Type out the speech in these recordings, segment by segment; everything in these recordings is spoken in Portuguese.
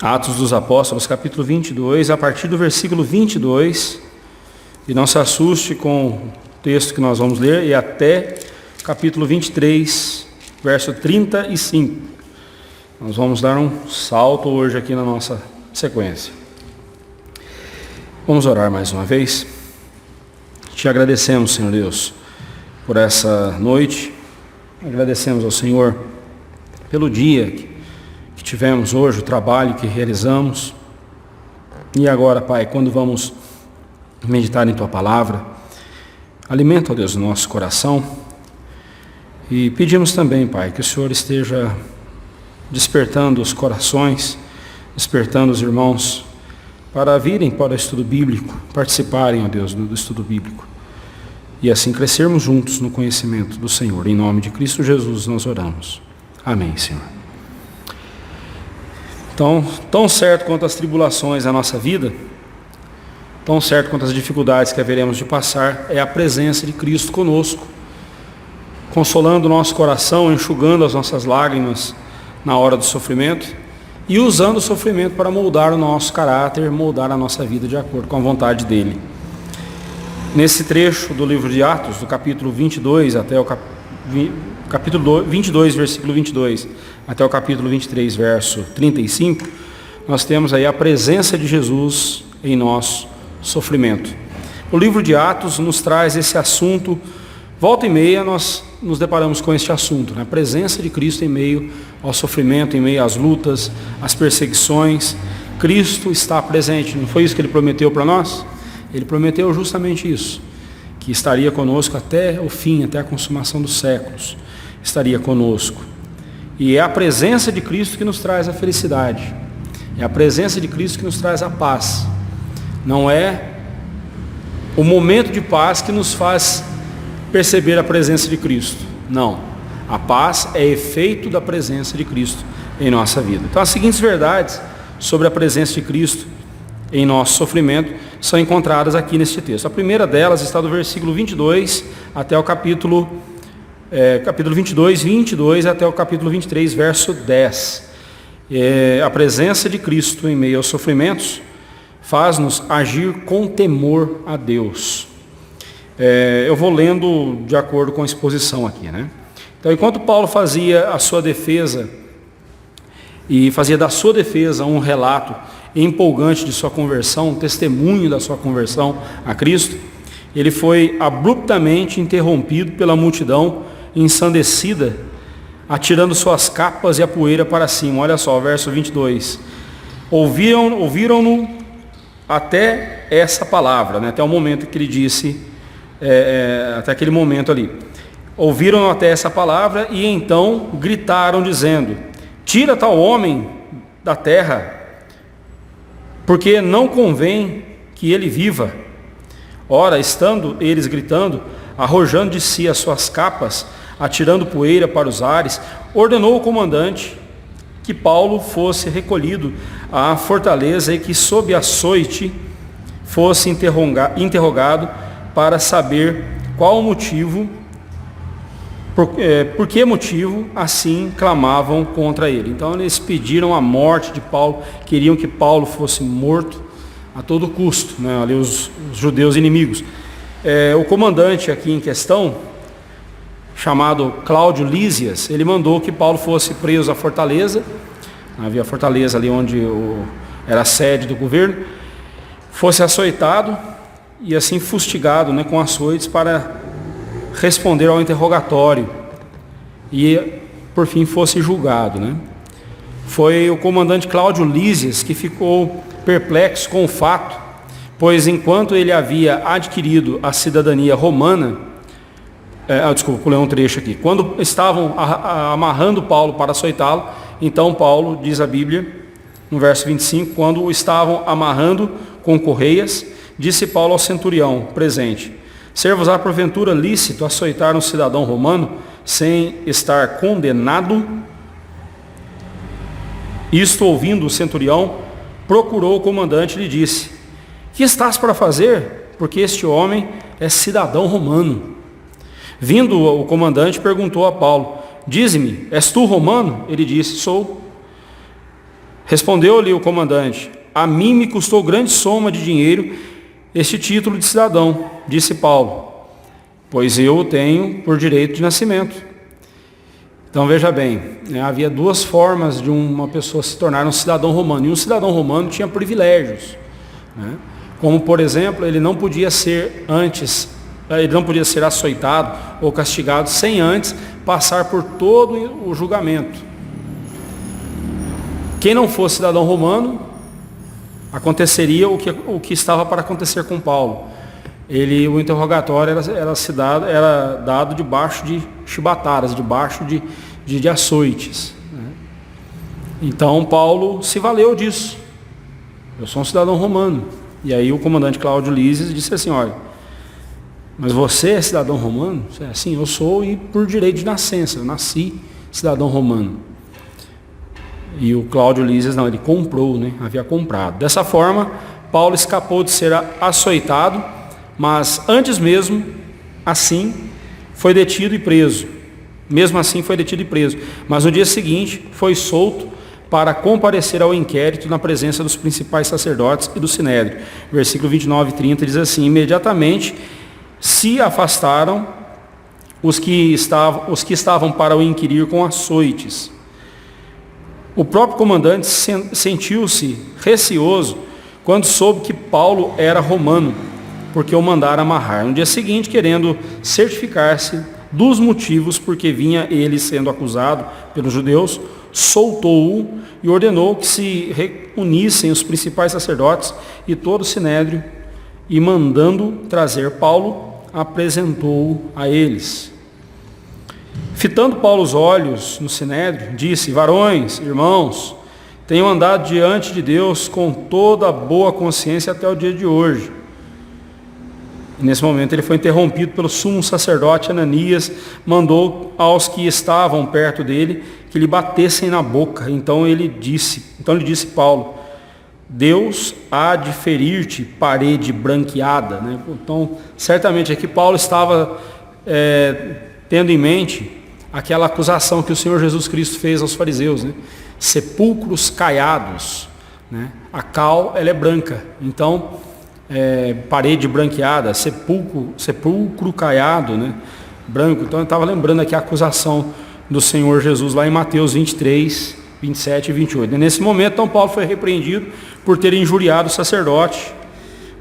Atos dos Apóstolos, capítulo 22, a partir do versículo 22, e não se assuste com o texto que nós vamos ler, e até capítulo 23, verso 35. Nós vamos dar um salto hoje aqui na nossa sequência. Vamos orar mais uma vez. Te agradecemos, Senhor Deus, por essa noite. Agradecemos ao Senhor pelo dia que tivemos hoje, o trabalho que realizamos. E agora, Pai, quando vamos meditar em Tua Palavra, alimenta, ó Deus, o nosso coração. E pedimos também, Pai, que o Senhor esteja despertando os corações, despertando os irmãos para virem para o estudo bíblico, participarem, ó Deus, do estudo bíblico. E assim crescermos juntos no conhecimento do Senhor. Em nome de Cristo Jesus nós oramos. Amém, Senhor. Então, tão certo quanto as tribulações da nossa vida, tão certo quanto as dificuldades que haveremos de passar, é a presença de Cristo conosco, consolando o nosso coração, enxugando as nossas lágrimas na hora do sofrimento e usando o sofrimento para moldar o nosso caráter, moldar a nossa vida de acordo com a vontade dele. Nesse trecho do livro de Atos, do capítulo 22 até o capítulo 22, versículo 22, até o capítulo 23, verso 35, nós temos aí a presença de Jesus em nosso sofrimento. O livro de Atos nos traz esse assunto, volta e meia nós nos deparamos com este assunto, né? A presença de Cristo em meio ao sofrimento, em meio às lutas, às perseguições. Cristo está presente, não foi isso que Ele prometeu para nós? Ele prometeu justamente isso, que estaria conosco até o fim, até a consumação dos séculos, estaria conosco. E é a presença de Cristo que nos traz a felicidade, é a presença de Cristo que nos traz a paz. Não é o momento de paz que nos faz perceber a presença de Cristo, não. A paz é efeito da presença de Cristo em nossa vida. Então as seguintes verdades sobre a presença de Cristo em nosso sofrimento são encontradas aqui neste texto. A primeira delas está do versículo 22 até o capítulo 22 até o capítulo 23, verso 10. A presença de Cristo em meio aos sofrimentos faz-nos agir com temor a Deus. Eu vou lendo de acordo com a exposição aqui, né? Então, enquanto Paulo fazia a sua defesa, e fazia da sua defesa um relato empolgante de sua conversão, um testemunho da sua conversão a Cristo, ele foi abruptamente interrompido pela multidão ensandecida, atirando suas capas e a poeira para cima. Olha só, verso 22. Ouviram-no até essa palavra, né? Até o momento que ele disse, até aquele momento ali. Ouviram até essa palavra e então gritaram dizendo: tira tal homem da terra, porque não convém que ele viva. Ora, estando eles gritando, arrojando de si as suas capas, atirando poeira para os ares, ordenou o comandante que Paulo fosse recolhido à fortaleza e que sob açoite fosse interrogado para saber qual o motivo, por que motivo assim clamavam contra ele. Então eles pediram a morte de Paulo, queriam que Paulo fosse morto a todo custo, né? Ali os judeus inimigos. O comandante aqui em questão, chamado Cláudio Lísias, ele mandou que Paulo fosse preso à fortaleza. Havia a fortaleza ali onde era a sede do governo, fosse açoitado e assim fustigado, né, com açoites para responder ao interrogatório e por fim fosse julgado, né? Foi o comandante Cláudio Lísias que ficou perplexo com o fato, pois enquanto ele havia adquirido a cidadania romana, pulei um trecho aqui, quando estavam amarrando Paulo para açoitá-lo, então Paulo, diz a Bíblia, no verso 25, quando o estavam amarrando com correias, disse Paulo ao centurião presente: ser-vos-á porventura lícito açoitar um cidadão romano sem estar condenado? Isto ouvindo o centurião, procurou o comandante e lhe disse: que estás para fazer? Porque este homem é cidadão romano. Vindo o comandante, perguntou a Paulo: dize-me, és tu romano? Ele disse: sou. Respondeu-lhe o comandante: a mim me custou grande soma de dinheiro este título de cidadão, disse Paulo, pois eu o tenho por direito de nascimento. Então veja bem, havia duas formas de uma pessoa se tornar um cidadão romano. E um cidadão romano tinha privilégios, né? Como, por exemplo, ele não podia ser açoitado ou castigado sem antes passar por todo o julgamento. Quem não fosse cidadão romano, aconteceria o que estava para acontecer com Paulo. O interrogatório era dado debaixo de chibatadas, debaixo de açoites, né? Então Paulo se valeu disso. Eu sou um cidadão romano. E aí o comandante Cláudio Lísias disse assim: olha, mas você é cidadão romano? Sim, eu sou, e por direito de nascença, eu nasci cidadão romano. E o Cláudio Lísias não, ele comprou, né? Havia comprado. Dessa forma, Paulo escapou de ser açoitado, mas antes mesmo, assim, foi detido e preso. Mesmo assim foi detido e preso. Mas no dia seguinte foi solto para comparecer ao inquérito na presença dos principais sacerdotes e do Sinédrio. Versículo 29 e 30 diz assim: imediatamente se afastaram os que estavam para o inquirir com açoites. O próprio comandante sentiu-se receoso quando soube que Paulo era romano, porque o mandaram amarrar. No dia seguinte, querendo certificar-se dos motivos por que vinha ele sendo acusado pelos judeus, soltou-o e ordenou que se reunissem os principais sacerdotes e todo o sinédrio, e mandando trazer Paulo, apresentou-o a eles. Fitando Paulo os olhos no sinédrio, disse: varões, irmãos, tenho andado diante de Deus com toda a boa consciência até o dia de hoje. E nesse momento ele foi interrompido pelo sumo sacerdote Ananias, mandou aos que estavam perto dele que lhe batessem na boca. Então lhe disse Paulo: Deus há de ferir-te, parede branqueada, né? Então, certamente aqui Paulo estava tendo em mente aquela acusação que o Senhor Jesus Cristo fez aos fariseus, né? Sepulcros caiados, né? A cal, ela é branca, então parede branqueada, sepulcro caiado, né? Branco. Então eu estava lembrando aqui a acusação do Senhor Jesus lá em Mateus 23, 27 e 28. E nesse momento, então, Paulo foi repreendido por ter injuriado o sacerdote.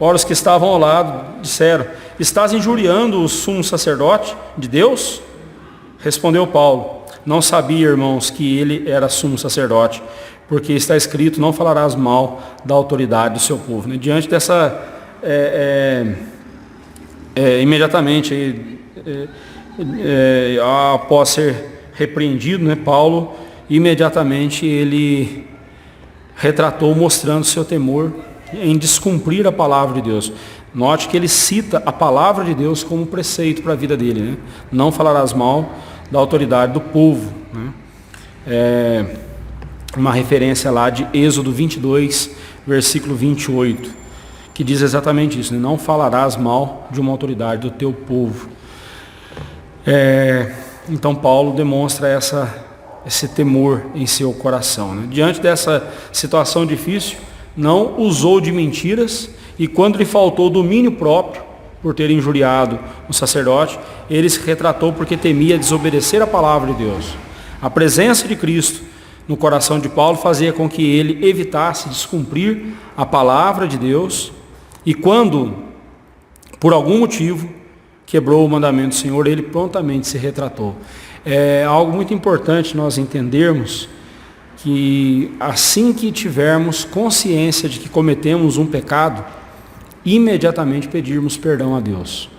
Ora, os que estavam ao lado disseram: estás injuriando o sumo sacerdote de Deus? Respondeu Paulo: não sabia, irmãos, que ele era sumo sacerdote, porque está escrito: não falarás mal da autoridade do seu povo. Né? Diante dessa, imediatamente, após ser repreendido, né, Paulo, imediatamente ele retratou, mostrando seu temor em descumprir a palavra de Deus. Note que ele cita a palavra de Deus como preceito para a vida dele, né? Não falarás mal da autoridade do povo, né? Uma referência lá de Êxodo 22, versículo 28, que diz exatamente isso, né? Não falarás mal de uma autoridade do teu povo. Então Paulo demonstra esse temor em seu coração, né? Diante dessa situação difícil, não usou de mentiras, e quando lhe faltou domínio próprio por ter injuriado o sacerdote, ele se retratou porque temia desobedecer a palavra de Deus. A presença de Cristo no coração de Paulo fazia com que ele evitasse descumprir a palavra de Deus, e quando, por algum motivo, quebrou o mandamento do Senhor, ele prontamente se retratou. É algo muito importante nós entendermos que assim que tivermos consciência de que cometemos um pecado, imediatamente pedirmos perdão a Deus.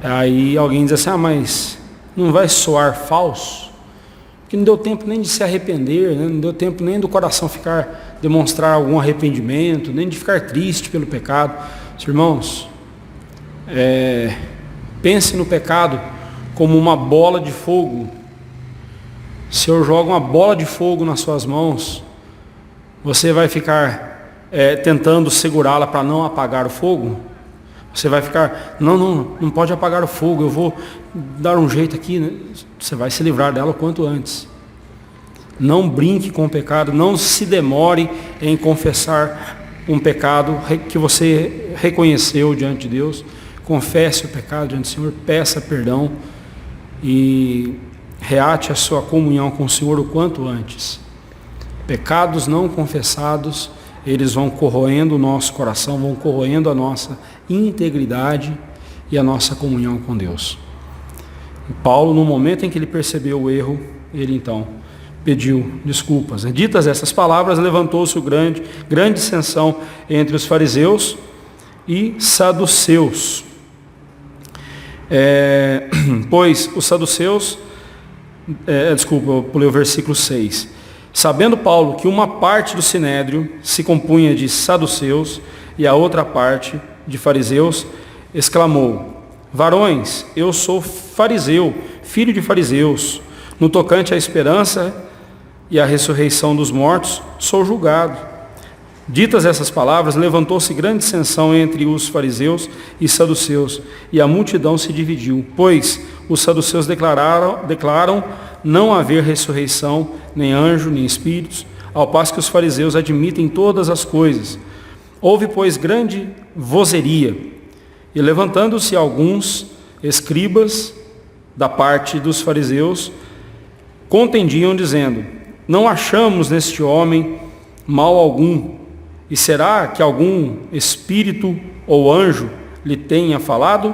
Aí alguém diz assim: mas não vai soar falso? Porque não deu tempo nem de se arrepender, né? Não deu tempo nem do coração demonstrar algum arrependimento, nem de ficar triste pelo pecado. Irmãos, pense no pecado como uma bola de fogo. Se eu jogo uma bola de fogo nas suas mãos, você vai ficar tentando segurá-la para não apagar o fogo? Você vai ficar: não pode apagar o fogo, eu vou dar um jeito aqui, né? Você vai se livrar dela o quanto antes. Não brinque com o pecado, não se demore em confessar um pecado que você reconheceu diante de Deus. Confesse o pecado diante do Senhor, peça perdão e reate a sua comunhão com o Senhor o quanto antes. Pecados não confessados, eles vão corroendo o nosso coração, vão corroendo a nossa integridade e a nossa comunhão com Deus. Paulo, no momento em que ele percebeu o erro, ele então pediu desculpas. Ditas essas palavras, levantou-se grande dissensão entre os fariseus e saduceus. Pois os saduceus, eu pulei o versículo 6. Sabendo Paulo que uma parte do sinédrio se compunha de saduceus e a outra parte de fariseus, exclamou: varões, eu sou fariseu, filho de fariseus. No tocante à esperança e à ressurreição dos mortos, sou julgado. Ditas essas palavras, levantou-se grande dissensão entre os fariseus e saduceus, e a multidão se dividiu, pois os saduceus declaram não haver ressurreição, nem anjo, nem espíritos, ao passo que os fariseus admitem todas as coisas. Houve, pois, grande vozeria, e levantando-se alguns escribas da parte dos fariseus, contendiam, dizendo: não achamos neste homem mal algum, e será que algum espírito ou anjo lhe tenha falado?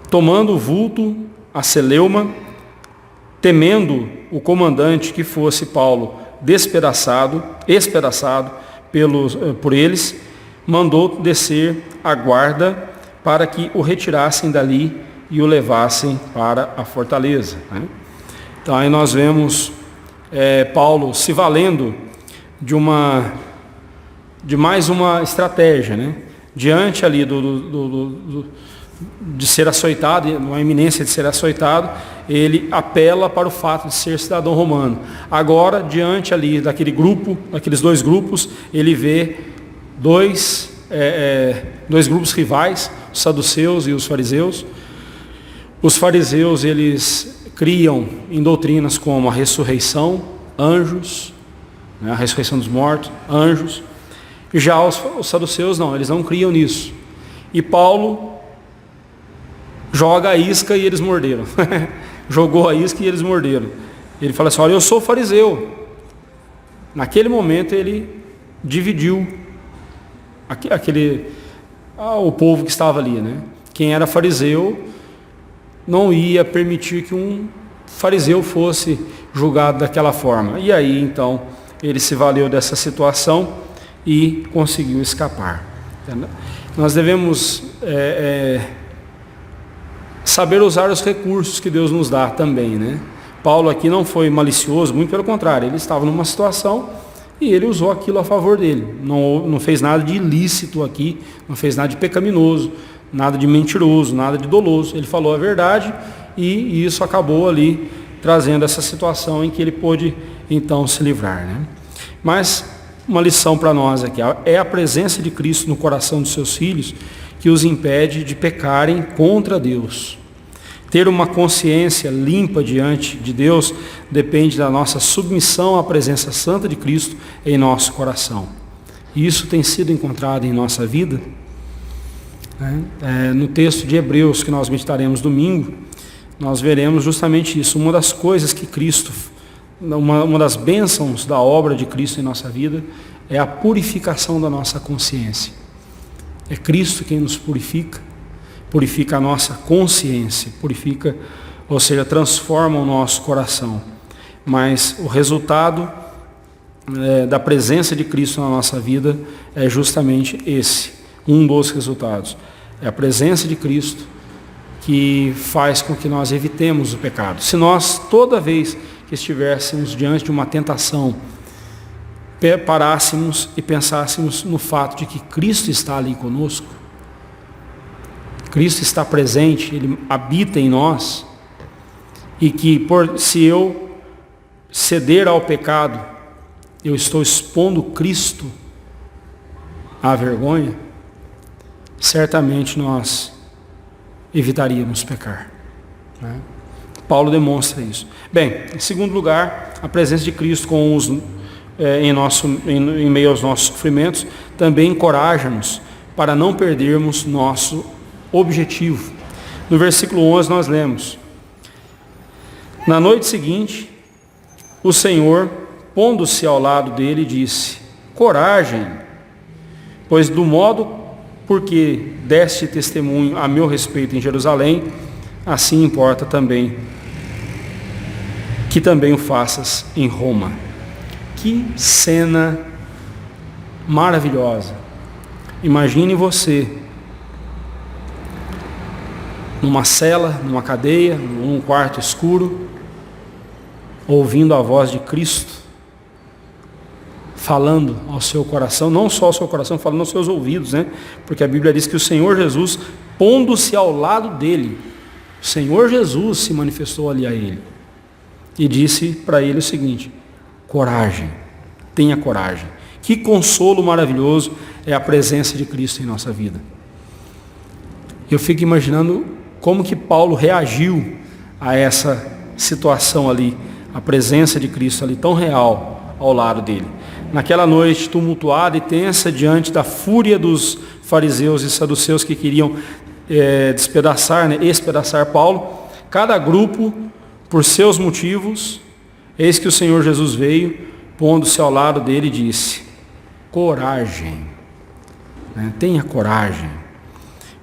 Tomando o vulto a celeuma, temendo o comandante que fosse Paulo espedaçado por eles, mandou descer a guarda para que o retirassem dali e o levassem para a fortaleza. Então aí nós vemos Paulo se valendo de mais uma estratégia, diante ali de ser açoitado, uma iminência de ser açoitado, ele apela para o fato de ser cidadão romano. Agora, diante ali daquele grupo, daqueles dois grupos, ele vê dois grupos rivais, os saduceus e os fariseus. Os fariseus, eles criam em doutrinas como a ressurreição, anjos, a ressurreição dos mortos, anjos. Já os saduceus não, eles não criam nisso. E Paulo joga a isca e eles morderam. Jogou a isca e eles morderam. Ele fala assim: olha, eu sou fariseu. Naquele momento ele dividiu o povo que estava ali, Quem era fariseu não ia permitir que um fariseu fosse julgado daquela forma. E aí então ele se valeu dessa situação e conseguiu escapar. Nós devemos saber usar os recursos que Deus nos dá também, Paulo aqui não foi malicioso, muito pelo contrário, ele estava numa situação e ele usou aquilo a favor dele. Não fez nada de ilícito aqui, não fez nada de pecaminoso, nada de mentiroso, nada de doloso. Ele falou a verdade e isso acabou ali trazendo essa situação em que ele pôde então se livrar, Mas uma lição para nós aqui, é a presença de Cristo no coração dos seus filhos que os impede de pecarem contra Deus. Ter uma consciência limpa diante de Deus depende da nossa submissão à presença santa de Cristo em nosso coração. E isso tem sido encontrado em nossa vida. No texto de Hebreus que nós meditaremos domingo, nós veremos justamente isso. Uma das coisas que Cristo, uma das bênçãos da obra de Cristo em nossa vida é a purificação da nossa consciência. É Cristo quem nos purifica a nossa consciência, ou seja, transforma o nosso coração. Mas o resultado da presença de Cristo na nossa vida é justamente esse, um dos resultados. É a presença de Cristo que faz com que nós evitemos o pecado. Se nós, toda vez que estivéssemos diante de uma tentação, parássemos e pensássemos no fato de que Cristo está ali conosco, Cristo está presente, Ele habita em nós, e que se eu ceder ao pecado, eu estou expondo Cristo à vergonha, certamente nós evitaríamos pecar. né? Paulo demonstra isso. Bem, em segundo lugar, a presença de Cristo em meio aos nossos sofrimentos também encoraja-nos para não perdermos nosso objetivo. No versículo 11 nós lemos: na noite seguinte, o Senhor, pondo-se ao lado dele, disse: coragem, pois do modo porque deste testemunho a meu respeito em Jerusalém, assim importa também que também o faças em Roma. Que cena maravilhosa. Imagine você numa cela, numa cadeia, num quarto escuro, ouvindo a voz de Cristo falando ao seu coração, não só ao seu coração, falando aos seus ouvidos, né? Porque a Bíblia diz que o Senhor Jesus, pondo-se ao lado dele, o Senhor Jesus se manifestou ali a ele e disse para ele o seguinte: coragem, tenha coragem. Que consolo maravilhoso é a presença de Cristo em nossa vida. Eu fico imaginando como que Paulo reagiu a essa situação ali, a presença de Cristo ali tão real ao lado dele. Naquela noite tumultuada e tensa diante da fúria dos fariseus e saduceus que queriam espedaçar Paulo, cada grupo, por seus motivos, eis que o Senhor Jesus veio, pondo-se ao lado dele, e disse: coragem, né? Tenha coragem.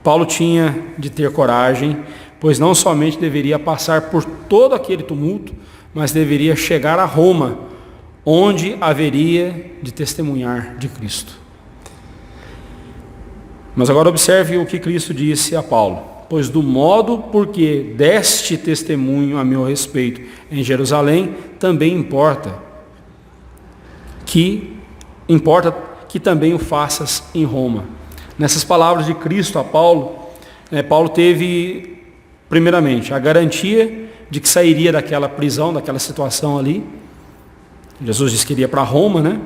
Paulo tinha de ter coragem, pois não somente deveria passar por todo aquele tumulto, mas deveria chegar a Roma, onde haveria de testemunhar de Cristo. Mas agora observe o que Cristo disse a Paulo: pois do modo porque deste testemunho a meu respeito em Jerusalém, também importa que também o faças em Roma. Nessas palavras de Cristo a Paulo, Paulo teve, primeiramente, a garantia de que sairia daquela prisão, daquela situação ali. Jesus disse que iria para Roma, né?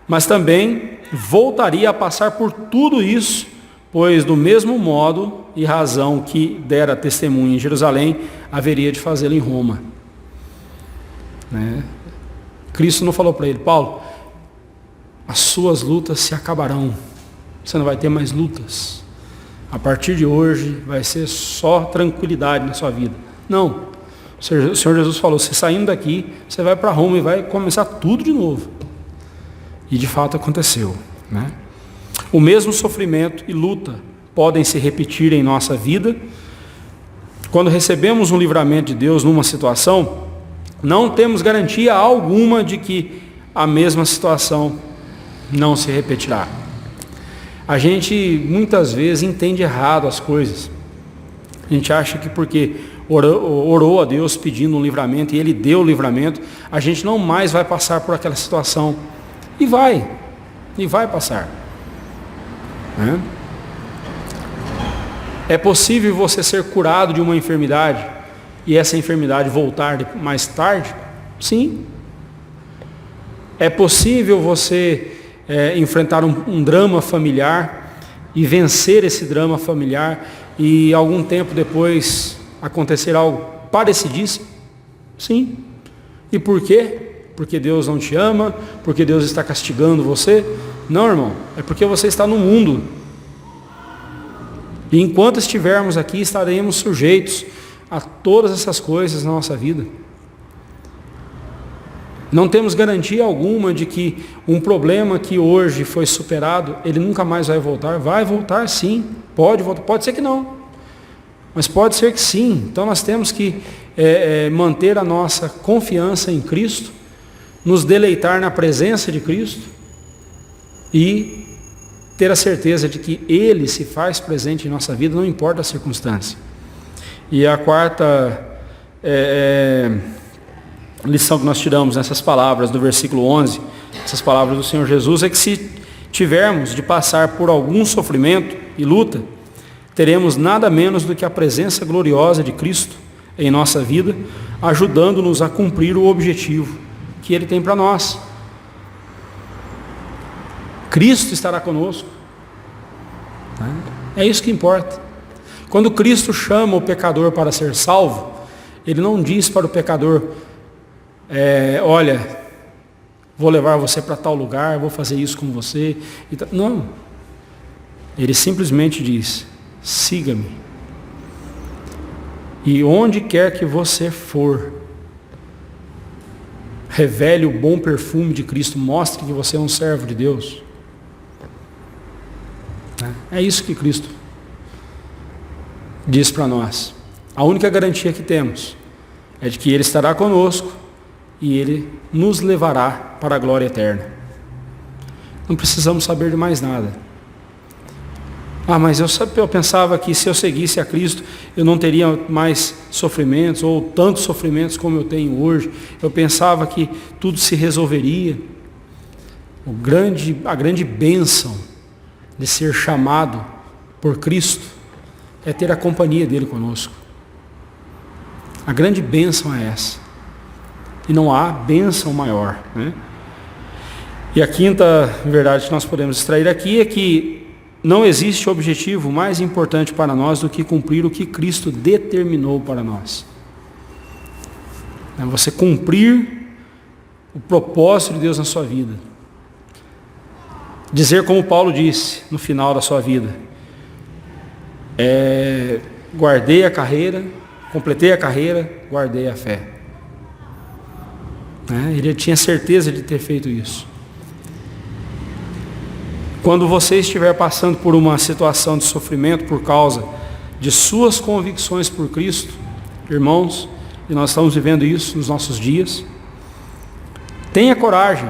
Mas também voltaria a passar por tudo isso, pois do mesmo modo e razão que dera testemunho em Jerusalém, haveria de fazê-lo em Roma, né? Cristo não falou para ele: Paulo, as suas lutas se acabarão, você não vai ter mais lutas, a partir de hoje vai ser só tranquilidade na sua vida. Não, o Senhor Jesus falou: você saindo daqui, você vai para Roma e vai começar tudo de novo. E de fato aconteceu, né? O mesmo sofrimento e luta podem se repetir em nossa vida. Quando recebemos um livramento de Deus numa situação, não temos garantia alguma de que a mesma situação não se repetirá. A gente muitas vezes entende errado as coisas. A gente acha que porque orou a Deus pedindo um livramento e Ele deu o livramento, a gente não mais vai passar por aquela situação. E vai passar, né? É possível você ser curado de uma enfermidade e essa enfermidade voltar mais tarde? Sim. É possível você enfrentar um drama familiar e vencer esse drama familiar e algum tempo depois acontecer algo parecidíssimo? Sim. E por quê? Porque Deus não te ama? Porque Deus está castigando você? Não, irmão. É porque você está no mundo. E enquanto estivermos aqui, estaremos sujeitos a todas essas coisas na nossa vida. Não temos garantia alguma de que um problema que hoje foi superado, ele nunca mais vai voltar. Vai voltar sim, pode voltar, pode ser que não, mas pode ser que sim. Então nós temos que manter a nossa confiança em Cristo, nos deleitar na presença de Cristo e ter a certeza de que Ele se faz presente em nossa vida, não importa a circunstância. E a quarta lição que nós tiramos nessas palavras do versículo 11, essas palavras do Senhor Jesus, é que se tivermos de passar por algum sofrimento e luta, teremos nada menos do que a presença gloriosa de Cristo em nossa vida, ajudando-nos a cumprir o objetivo que Ele tem para nós. Cristo estará conosco. É isso que importa. Quando Cristo chama o pecador para ser salvo, Ele não diz para o pecador, olha, vou levar você para tal lugar, vou fazer isso com você. Não. Ele simplesmente diz, siga-me. E onde quer que você for, revele o bom perfume de Cristo, mostre que você é um servo de Deus. É isso que Cristo diz para nós. A única garantia que temos é de que Ele estará conosco e Ele nos levará para a glória eterna. Não precisamos saber de mais nada. Mas eu pensava que se eu seguisse a Cristo, eu não teria mais sofrimentos, ou tantos sofrimentos como eu tenho hoje. Eu pensava que tudo se resolveria. A grande bênção de ser chamado por Cristo é ter a companhia dele conosco. A grande bênção é essa. E não há bênção maior, né? E a quinta verdade que nós podemos extrair aqui é que não existe objetivo mais importante para nós do que cumprir o que Cristo determinou para nós. É você cumprir o propósito de Deus na sua vida. Dizer como Paulo disse no final da sua vida, guardei a carreira, completei a carreira, guardei a fé. Ele tinha certeza de ter feito isso. Quando você estiver passando por uma situação de sofrimento por causa de suas convicções por Cristo, irmãos, e nós estamos vivendo isso nos nossos dias, tenha coragem,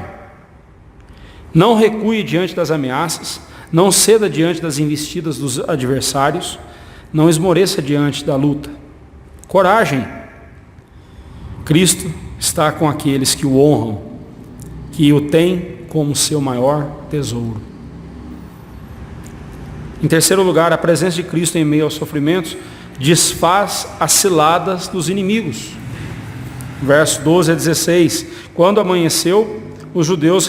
não recue diante das ameaças, não ceda diante das investidas dos adversários, não esmoreça diante da luta. Coragem. Cristo está com aqueles que o honram, que o têm como seu maior tesouro. Em terceiro lugar, a presença de Cristo em meio aos sofrimentos desfaz as ciladas dos inimigos. Verso 12 a 16. Quando amanheceu, os judeus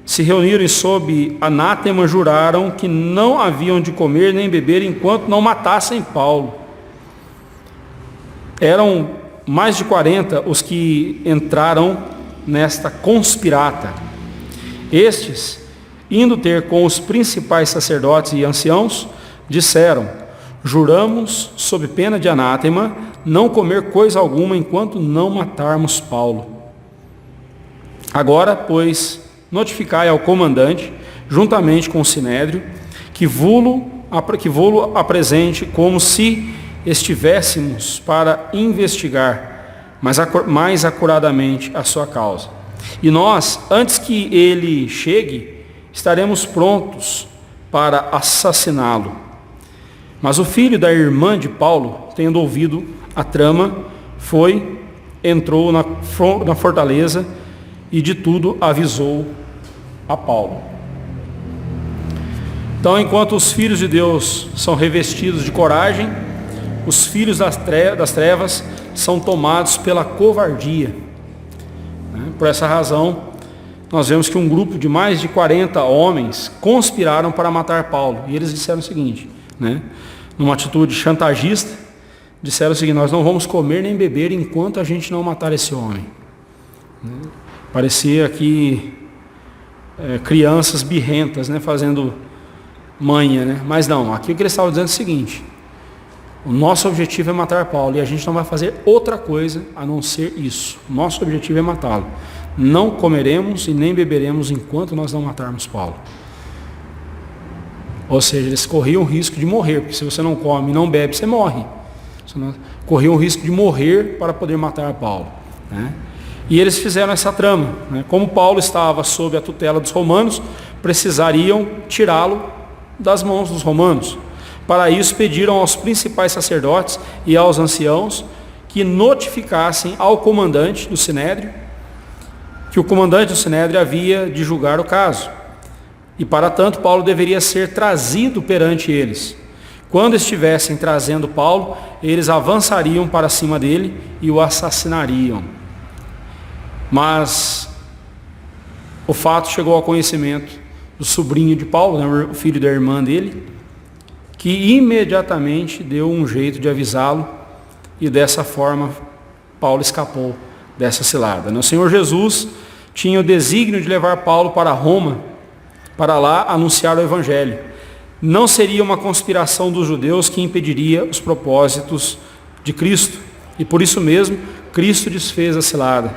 se reuniram e sob anátema juraram que não haviam de comer nem beber enquanto não matassem Paulo. Eram mais de 40 os que entraram nesta conspirata. Estes, indo ter com os principais sacerdotes e anciãos, disseram, juramos, sob pena de anátema, não comer coisa alguma enquanto não matarmos Paulo. Agora, pois, notificai ao comandante, juntamente com o sinédrio, que vô-lo apresente como se estivéssemos para investigar mais acuradamente a sua causa. E nós, antes que ele chegue, estaremos prontos para assassiná-lo. Mas o filho da irmã de Paulo, tendo ouvido a trama, entrou na fortaleza e de tudo avisou a Paulo. Então, enquanto os filhos de Deus são revestidos de coragem, os filhos das trevas são tomados pela covardia. Por essa razão, nós vemos que um grupo de mais de 40 homens conspiraram para matar Paulo. E eles disseram o seguinte, numa atitude chantagista, disseram o seguinte, nós não vamos comer nem beber enquanto a gente não matar esse homem. Parecia aqui crianças birrentas, fazendo manha, mas não, aqui o que eles estavam dizendo é o seguinte, o nosso objetivo é matar Paulo e a gente não vai fazer outra coisa a não ser isso. O nosso objetivo é matá-lo. Não comeremos e nem beberemos enquanto nós não matarmos Paulo. Ou seja, eles corriam o risco de morrer, porque se você não come e não bebe, você morre. Corriam o risco de morrer para poder matar Paulo. E eles fizeram essa trama. Como Paulo estava sob a tutela dos romanos, precisariam tirá-lo das mãos dos romanos. Para isso, pediram aos principais sacerdotes e aos anciãos que notificassem ao comandante do sinédrio que o comandante do sinédrio havia de julgar o caso. E para tanto, Paulo deveria ser trazido perante eles. Quando estivessem trazendo Paulo, eles avançariam para cima dele e o assassinariam. Mas o fato chegou ao conhecimento do sobrinho de Paulo, o filho da irmã dele, que imediatamente deu um jeito de avisá-lo, e dessa forma Paulo escapou dessa cilada. O Senhor Jesus tinha o desígnio de levar Paulo para Roma, para lá anunciar o Evangelho. Não seria uma conspiração dos judeus que impediria os propósitos de Cristo, e por isso mesmo Cristo desfez a cilada.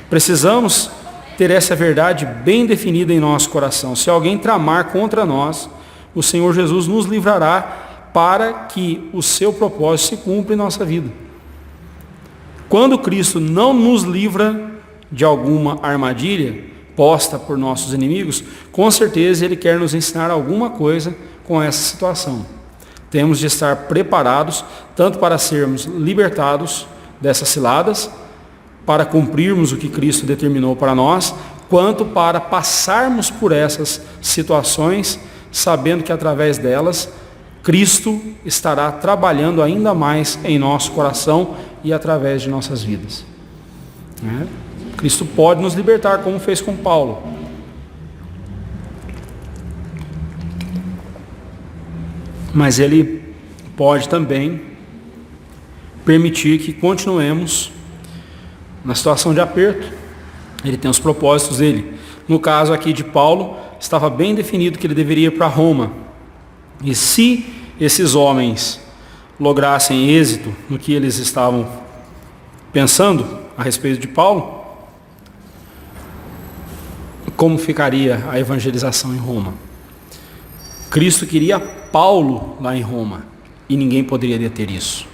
Precisamos ter essa verdade bem definida em nosso coração. Se alguém tramar contra nós, o Senhor Jesus nos livrará para que o seu propósito se cumpra em nossa vida. Quando Cristo não nos livra de alguma armadilha posta por nossos inimigos, com certeza Ele quer nos ensinar alguma coisa com essa situação. Temos de estar preparados, tanto para sermos libertados dessas ciladas, para cumprirmos o que Cristo determinou para nós, quanto para passarmos por essas situações, sabendo que através delas, Cristo estará trabalhando ainda mais em nosso coração e através de nossas vidas. Cristo pode nos libertar, como fez com Paulo. Mas Ele pode também permitir que continuemos na situação de aperto. Ele tem os propósitos dele. No caso aqui de Paulo, estava bem definido que ele deveria ir para Roma. E se esses homens lograssem êxito no que eles estavam pensando a respeito de Paulo, como ficaria a evangelização em Roma? Cristo queria Paulo lá em Roma, e ninguém poderia deter isso.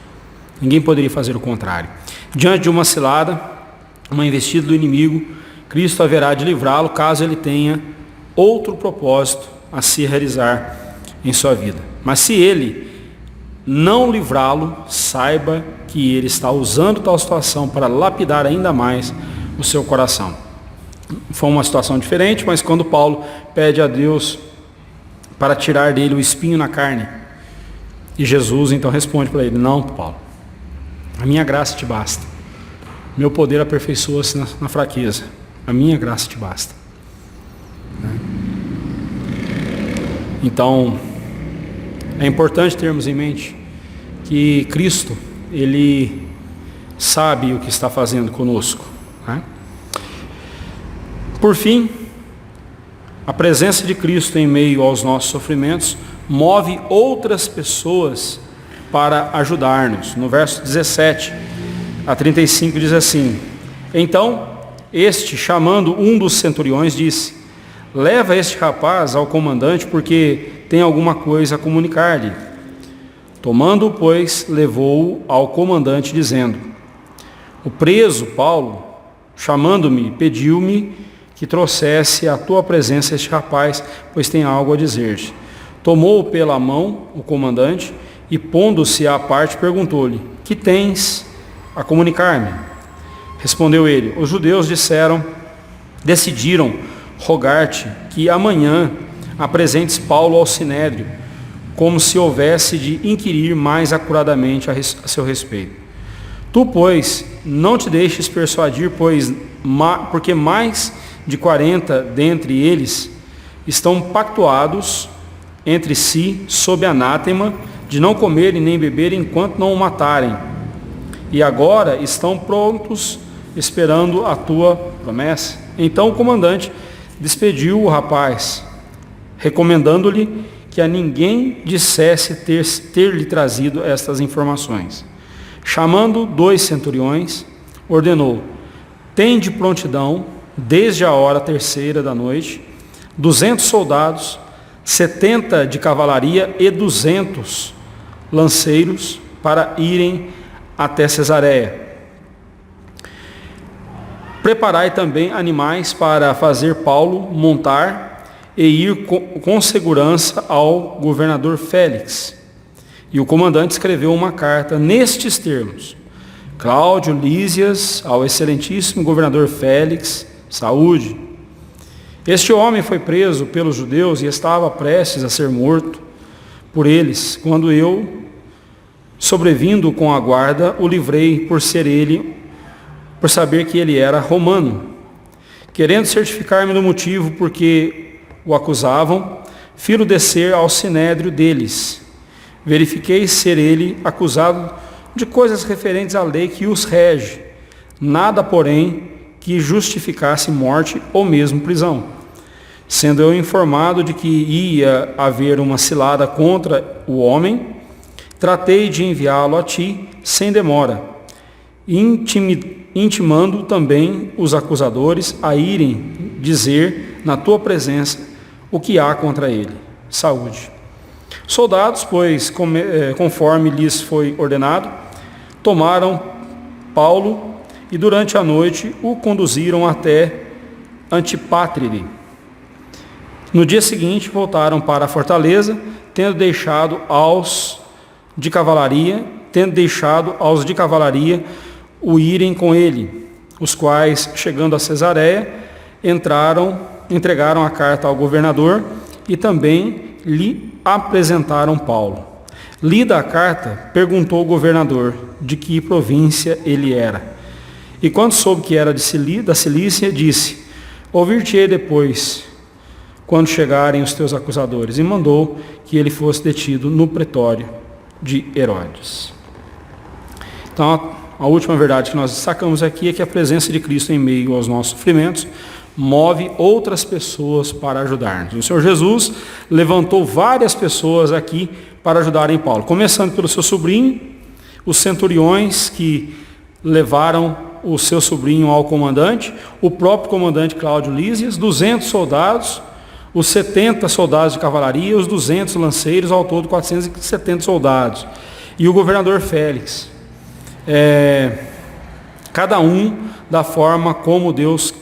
Ninguém poderia fazer o contrário. Diante de uma cilada, uma investida do inimigo, Cristo haverá de livrá-lo caso ele tenha outro propósito a se realizar em sua vida. Mas se ele não livrá-lo, saiba que ele está usando tal situação para lapidar ainda mais o seu coração. Foi uma situação diferente, mas quando Paulo pede a Deus para tirar dele o espinho na carne, e Jesus então responde para ele: não, Paulo, a minha graça te basta. Meu poder aperfeiçoa-se na fraqueza. A minha graça te basta. Então, é importante termos em mente que Cristo, Ele sabe o que está fazendo conosco. Por fim, a presença de Cristo em meio aos nossos sofrimentos move outras pessoas para ajudar-nos. No verso 17 a 35 diz assim: então, este, chamando um dos centuriões, disse: leva este rapaz ao comandante, porque tem alguma coisa a comunicar-lhe. Tomando-o, pois, levou-o ao comandante, dizendo: o preso, Paulo, chamando-me, pediu-me que trouxesse à tua presença este rapaz, pois tem algo a dizer-te. Tomou-o pela mão o comandante e, pondo-se à parte, perguntou-lhe: que tens a comunicar-me? Respondeu ele: os judeus decidiram rogar-te que amanhã apresentes Paulo ao sinédrio, como se houvesse de inquirir mais acuradamente a seu respeito. Tu, pois, não te deixes persuadir, porque mais de 40 dentre eles estão pactuados entre si sob anátema de não comerem nem beberem enquanto não o matarem. E agora estão prontos, esperando a tua promessa. Então o comandante despediu o rapaz, recomendando-lhe que a ninguém dissesse ter-lhe trazido estas informações. Chamando 2 centuriões, ordenou: tende prontidão, desde a hora 3ª da noite, 200 soldados, 70 de cavalaria e 200 lanceiros, para irem até Cesareia. Preparai também animais para fazer Paulo montar e ir com segurança ao governador Félix. E o comandante escreveu uma carta nestes termos: Cláudio Lísias, ao excelentíssimo governador Félix, saúde. Este homem foi preso pelos judeus e estava prestes a ser morto por eles, quando eu, sobrevindo com a guarda, o livrei por saber que ele era romano. Querendo certificar-me do motivo porque o acusavam, fi-lo descer ao sinédrio deles. verifiquei ser ele acusado de coisas referentes à lei que os rege, nada, porém, que justificasse morte ou mesmo prisão. Sendo eu informado de que ia haver uma cilada contra o homem, tratei de enviá-lo a ti sem demora, intimando também os acusadores a irem dizer na tua presença o que há contra ele. Saúde. Soldados, pois, conforme lhes foi ordenado, tomaram Paulo e durante a noite o conduziram até Antipátride. No dia seguinte voltaram para a fortaleza, tendo deixado aos de cavalaria o irem com ele, os quais, chegando a Cesareia, entregaram a carta ao governador e também lhe apresentaram Paulo. Lida a carta, perguntou o governador de que província ele era. E quando soube que era da Cilícia, disse: ouvir-te-ei depois, quando chegarem os teus acusadores, e mandou que ele fosse detido no pretório de Herodes. Então, a última verdade que nós destacamos aqui é que a presença de Cristo em meio aos nossos sofrimentos move outras pessoas para ajudar-nos. O Senhor Jesus levantou várias pessoas aqui para ajudarem Paulo, começando pelo seu sobrinho, os centuriões que levaram o seu sobrinho ao comandante, o próprio comandante Cláudio Lísias, 200 soldados, os 70 soldados de cavalaria, os 200 lanceiros, ao todo 470 soldados, e o governador Félix. Cada um da forma como Deus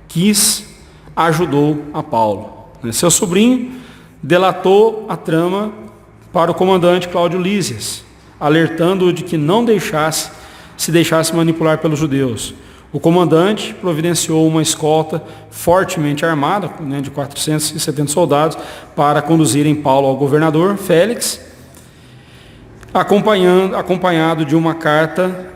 quis, ajudou a Paulo. Seu sobrinho delatou a trama para o comandante Cláudio Lísias, alertando-o de que não se deixasse manipular pelos judeus. O comandante providenciou uma escolta fortemente armada, de 470 soldados, para conduzirem Paulo ao governador Félix, acompanhado de uma carta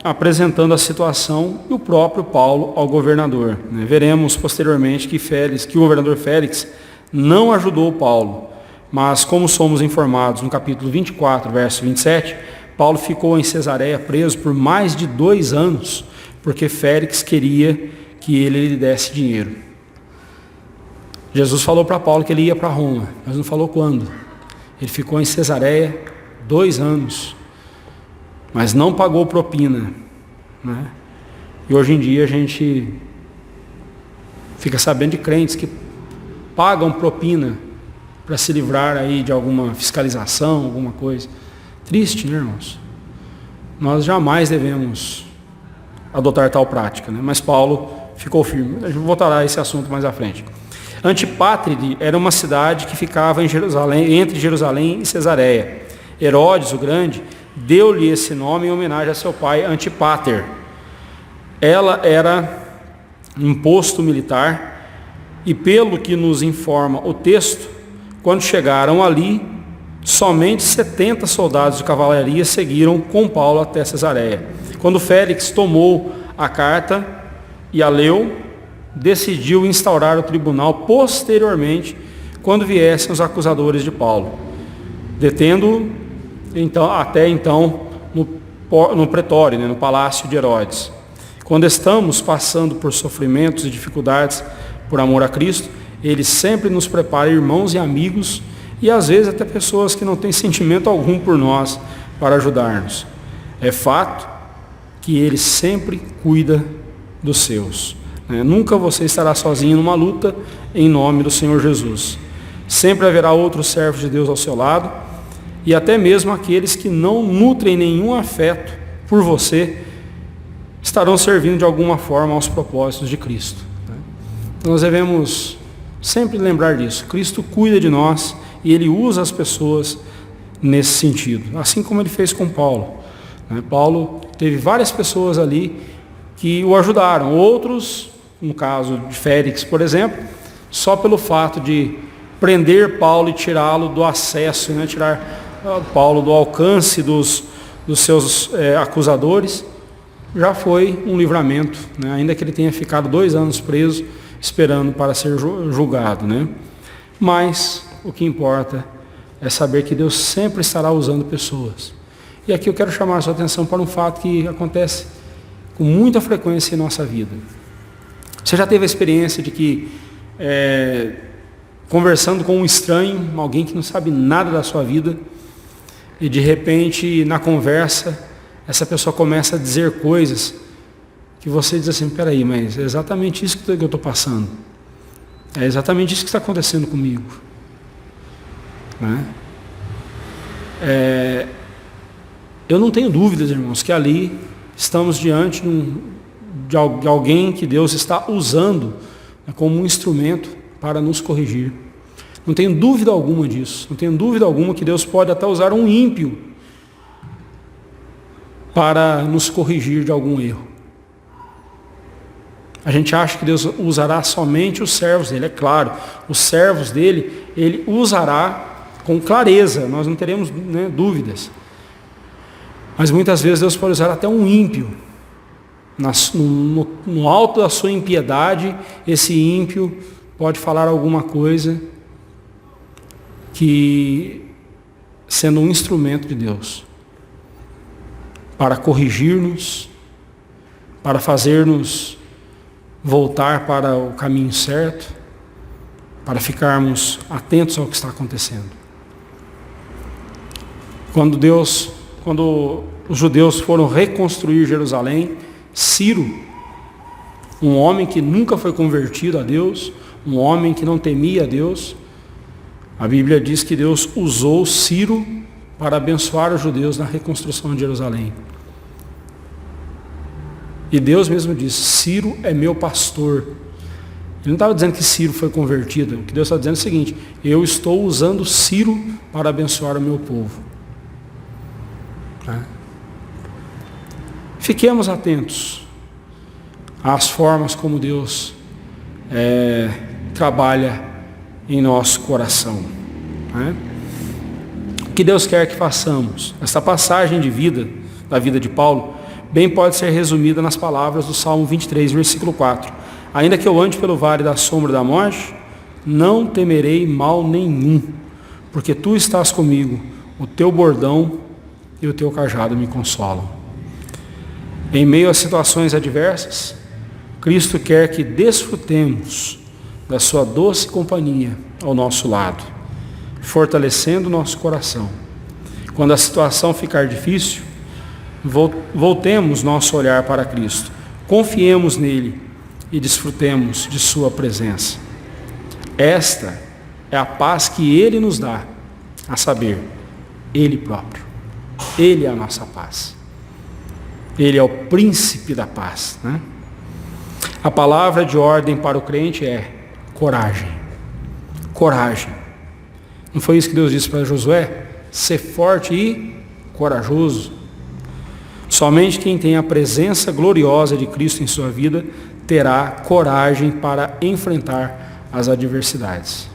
apresentando a situação e o próprio Paulo ao governador. Veremos posteriormente que o governador Félix não ajudou Paulo, mas como somos informados no capítulo 24, verso 27, Paulo ficou em Cesareia preso por mais de 2 anos, porque Félix queria que ele lhe desse dinheiro. Jesus falou para Paulo que ele ia para Roma, mas não falou quando. Ele ficou em Cesareia 2 anos, mas não pagou propina, E hoje em dia a gente fica sabendo de crentes que pagam propina para se livrar aí de alguma fiscalização, alguma coisa. Triste, né, irmãos? Nós jamais devemos adotar tal prática, Mas Paulo ficou firme. A gente voltará a esse assunto mais à frente. Antipátride era uma cidade que ficava entre Jerusalém e Cesareia. Herodes, o Grande, deu-lhe esse nome em homenagem a seu pai Antipater. Ela era um posto militar e, pelo que nos informa o texto, quando chegaram ali, somente 70 soldados de cavalaria seguiram com Paulo até Cesareia. Quando Félix tomou a carta e a leu, decidiu instaurar o tribunal posteriormente, quando viessem os acusadores de Paulo, detendo-o até então no pretório, no palácio de Herodes. Quando estamos passando por sofrimentos e dificuldades por amor a Cristo, Ele sempre nos prepara irmãos e amigos, e às vezes até pessoas que não têm sentimento algum por nós, para ajudar-nos. É fato que Ele sempre cuida dos seus. Nunca você estará sozinho numa luta, em nome do Senhor Jesus. Sempre haverá outros servos de Deus ao seu lado, e até mesmo aqueles que não nutrem nenhum afeto por você, estarão servindo de alguma forma aos propósitos de Cristo. Então nós devemos sempre lembrar disso. Cristo cuida de nós e Ele usa as pessoas nesse sentido, assim como Ele fez com Paulo. Paulo teve várias pessoas ali que o ajudaram, outros, no caso de Félix, por exemplo, só pelo fato de prender Paulo e tirá-lo do acesso, tirar Paulo do alcance dos seus acusadores, já foi um livramento, ainda que ele tenha ficado 2 anos preso, esperando para ser julgado. Mas o que importa é saber que Deus sempre estará usando pessoas. E aqui eu quero chamar a sua atenção para um fato que acontece com muita frequência em nossa vida. Você já teve a experiência de que, conversando com um estranho, alguém que não sabe nada da sua vida, e de repente, na conversa, essa pessoa começa a dizer coisas que você diz assim, peraí, mas é exatamente isso que eu estou passando. É exatamente isso que está acontecendo comigo. Né? Eu não tenho dúvidas, irmãos, que ali estamos diante de alguém que Deus está usando, né, como um instrumento para nos corrigir. Não tenho dúvida alguma disso. Não tenho dúvida alguma que Deus pode até usar um ímpio para nos corrigir de algum erro. A gente acha que Deus usará somente os servos dele. É claro, os servos dele, ele usará com clareza. Nós não teremos, né, dúvidas. Mas muitas vezes Deus pode usar até um ímpio. No alto da sua impiedade, esse ímpio pode falar alguma coisa que, sendo um instrumento de Deus, para corrigir-nos, para fazer-nos voltar para o caminho certo, para ficarmos atentos ao que está acontecendo. Quando os judeus foram reconstruir Jerusalém, Ciro, um homem que nunca foi convertido a Deus, um homem que não temia a Deus, a Bíblia diz que Deus usou Ciro para abençoar os judeus na reconstrução de Jerusalém. E Deus mesmo disse, Ciro é meu pastor. Ele não estava dizendo que Ciro foi convertido. O que Deus está dizendo é o seguinte, eu estou usando Ciro para abençoar o meu povo. Fiquemos atentos às formas como Deus trabalha em nosso coração. O que Deus quer que façamos? Essa passagem de vida, da vida de Paulo, bem pode ser resumida nas palavras do Salmo 23, versículo 4. Ainda que eu ande pelo vale da sombra da morte, não temerei mal nenhum, porque tu estás comigo, o teu bordão e o teu cajado me consolam. Em meio a situações adversas, Cristo quer que desfrutemos da sua doce companhia ao nosso lado, fortalecendo o nosso coração. Quando a situação ficar difícil, voltemos nosso olhar para Cristo, confiemos nele e desfrutemos de sua presença. Esta é a paz que ele nos dá, a saber, ele próprio. Ele é a nossa paz. Ele é o príncipe da paz, né? A palavra de ordem para o crente é coragem. Coragem. Não foi isso que Deus disse para Josué? Ser forte e corajoso. Somente quem tem a presença gloriosa de Cristo em sua vida terá coragem para enfrentar as adversidades.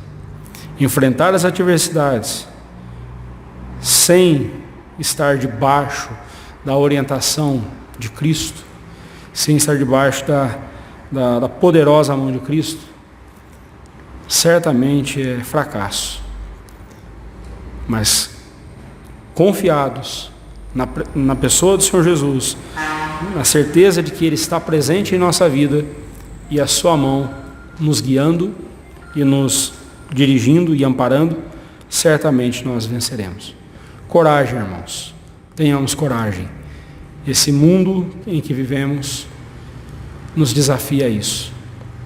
Enfrentar as adversidades sem estar debaixo da orientação de Cristo, sem estar debaixo da poderosa mão de Cristo, certamente é fracasso. Mas confiados na pessoa do Senhor Jesus, na certeza de que Ele está presente em nossa vida e a sua mão nos guiando e nos dirigindo e amparando, certamente nós venceremos. Coragem, irmãos. Tenhamos coragem. Esse mundo em que vivemos nos desafia a isso.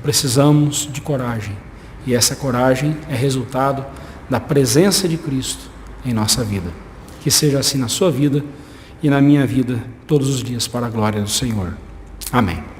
Precisamos de coragem. E essa coragem é resultado da presença de Cristo em nossa vida. Que seja assim na sua vida e na minha vida todos os dias para a glória do Senhor. Amém.